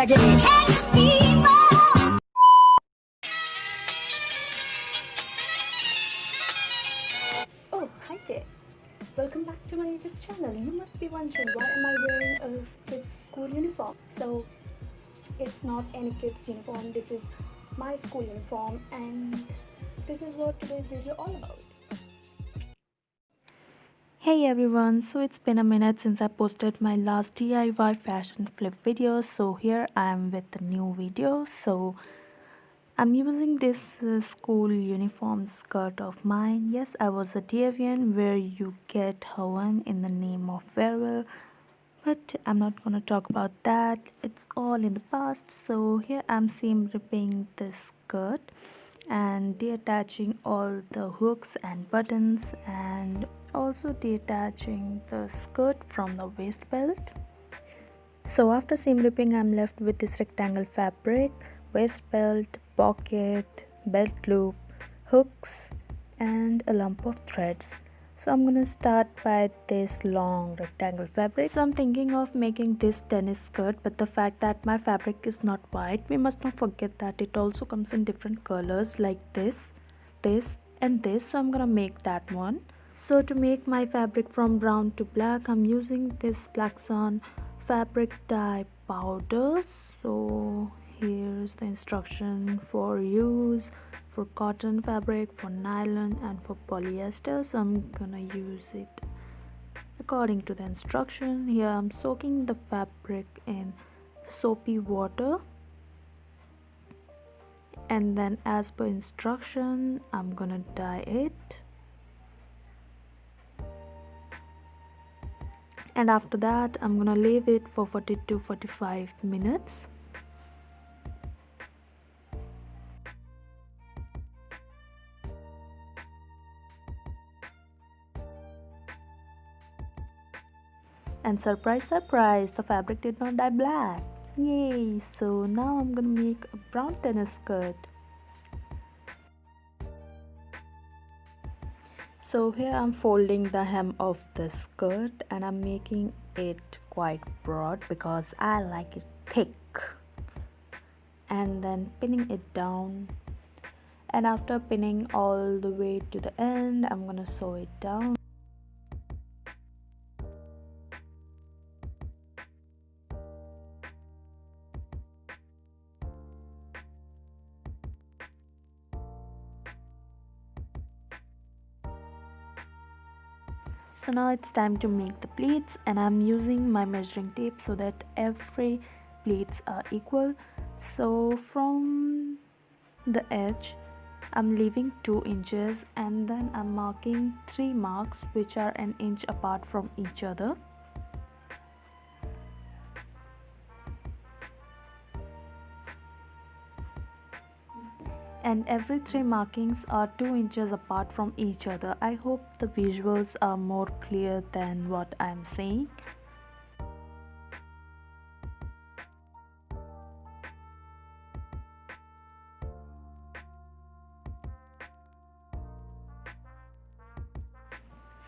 again. Hey, people. Oh, hi there. Welcome back to my YouTube channel. You must be wondering why am I wearing a kid's school uniform. So it's not any kid's uniform. This is my school uniform and this is what today's video all about. Hey everyone, so it's been a minute since I posted my last DIY fashion flip video. So here I am with a new video. So I'm using this school uniform skirt of mine. Yes, I was a deviant where you get Hawan in the name of farewell, but I'm not gonna talk about that. It's all in the past. So here I'm seam ripping this skirt and detaching all the hooks and buttons and also detaching the skirt from the waist belt. So after seam ripping, I'm left with this rectangle fabric, waist belt, pocket, belt loop, hooks and a lump of threads. So I'm gonna start by this long rectangle fabric. So I'm thinking of making this tennis skirt, but the fact that my fabric is not white, we must not forget that it also comes in different colors like this and this. So I'm gonna make that one. So to make my fabric from brown to black, I'm using this Blackson fabric dye powder. So here's the instruction for use for cotton fabric, for nylon and for polyester. So I'm gonna use it according to the instruction. Here I'm soaking the fabric in soapy water and then as per instruction I'm gonna dye it. And after that I'm gonna leave it for 40 to 45 minutes. And surprise, surprise, the fabric did not dye black. Yay! So now I'm gonna make a brown tennis skirt. So here I'm folding the hem of the skirt and I'm making it quite broad because I like it thick. And then pinning it down. And after pinning all the way to the end, I'm gonna sew it down. So now it's time to make the pleats and I'm using my measuring tape so that every pleats are equal. So from the edge I'm leaving 2 inches and then I'm marking 3 marks which are an inch apart from each other. And every 3 markings are 2 inches apart from each other. I hope the visuals are more clear than what I'm saying.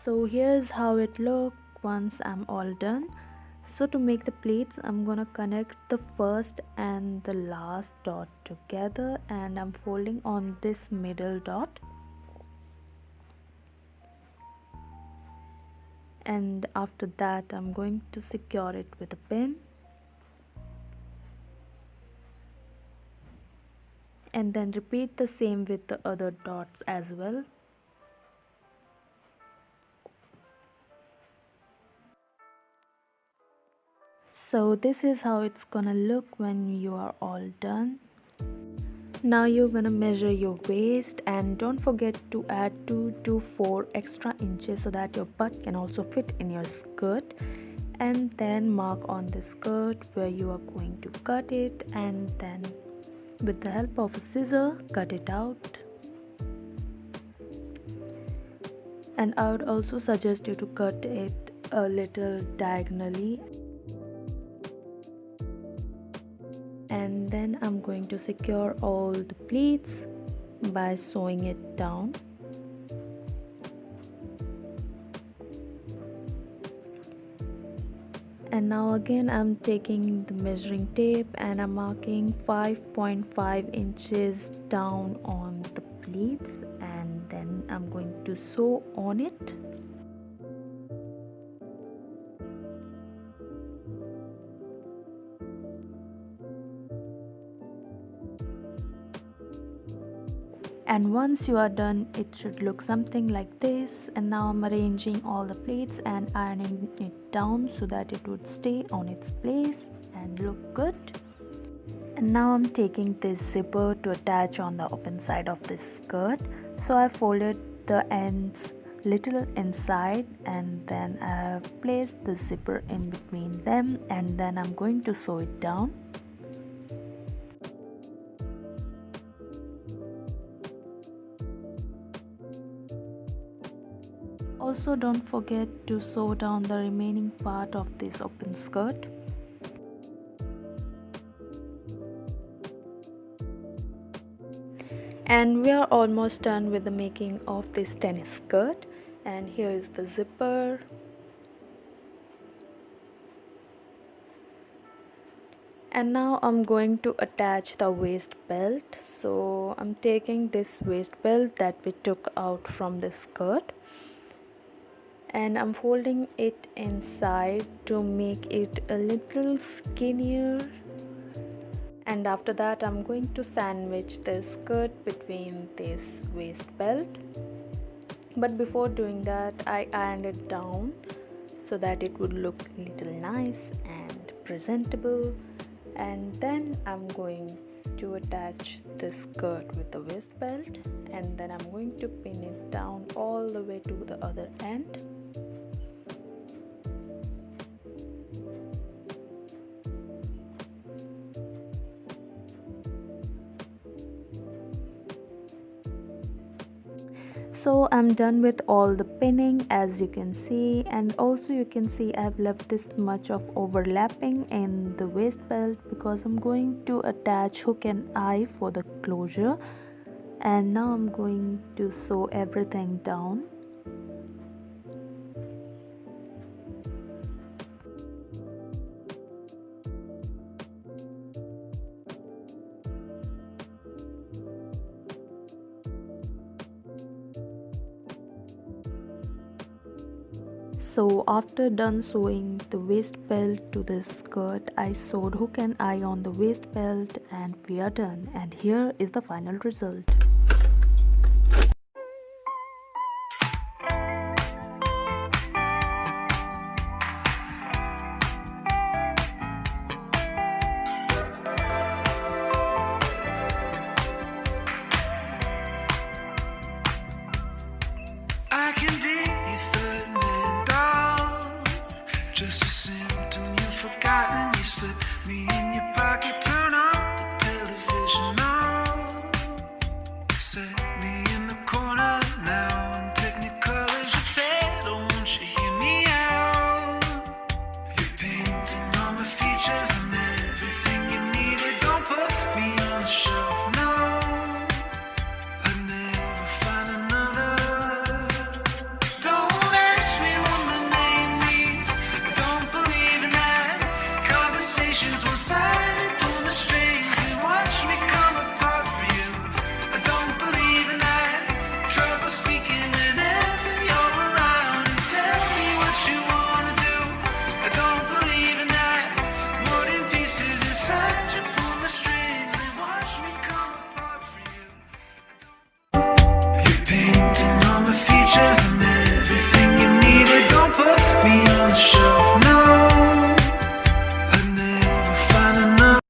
So here's how it looks once I'm all done. So to make the pleats, I'm gonna connect the first and the last dot together and I'm folding on this middle dot. And after that, I'm going to secure it with a pin. And then repeat the same with the other dots as well. So this is how it's gonna look when you are all done. Now you're gonna measure your waist and don't forget to add 2 to 4 extra inches so that your butt can also fit in your skirt, and then mark on the skirt where you are going to cut it and then with the help of a scissor cut it out. And I would also suggest you to cut it a little diagonally. And then I'm going to secure all the pleats by sewing it down. And now again I'm taking the measuring tape and I'm marking 5.5 inches down on the pleats, and then I'm going to sew on it. And once you are done, it should look something like this. And now I'm arranging all the plates and ironing it down so that it would stay on its place and look good. And now I'm taking this zipper to attach on the open side of this skirt. So I folded the ends little inside, and then I have placed the zipper in between them, and then I'm going to sew it down. Also, don't forget to sew down the remaining part of this open skirt. And we are almost done with the making of this tennis skirt, and here is the zipper. And now I'm going to attach the waist belt. So I'm taking this waist belt that we took out from the skirt, and I'm folding it inside to make it a little skinnier. And after that I'm going to sandwich this skirt between this waist belt. But before doing that, I ironed it down so that it would look a little nice and presentable. And then I'm going to attach this skirt with the waist belt, and then I'm going to pin it down all the way to the other end. So I'm done with all the pinning, as you can see, and also you can see I've left this much of overlapping in the waist belt because I'm going to attach hook and eye for the closure. And now I'm going to sew everything down. So after done sewing the waist belt to this skirt, I sewed hook and eye on the waist belt, and we are done. And here is the final result. I can be your third man dog, just a symptom you've forgotten. You slip me in your pocket, turn on the television on, set me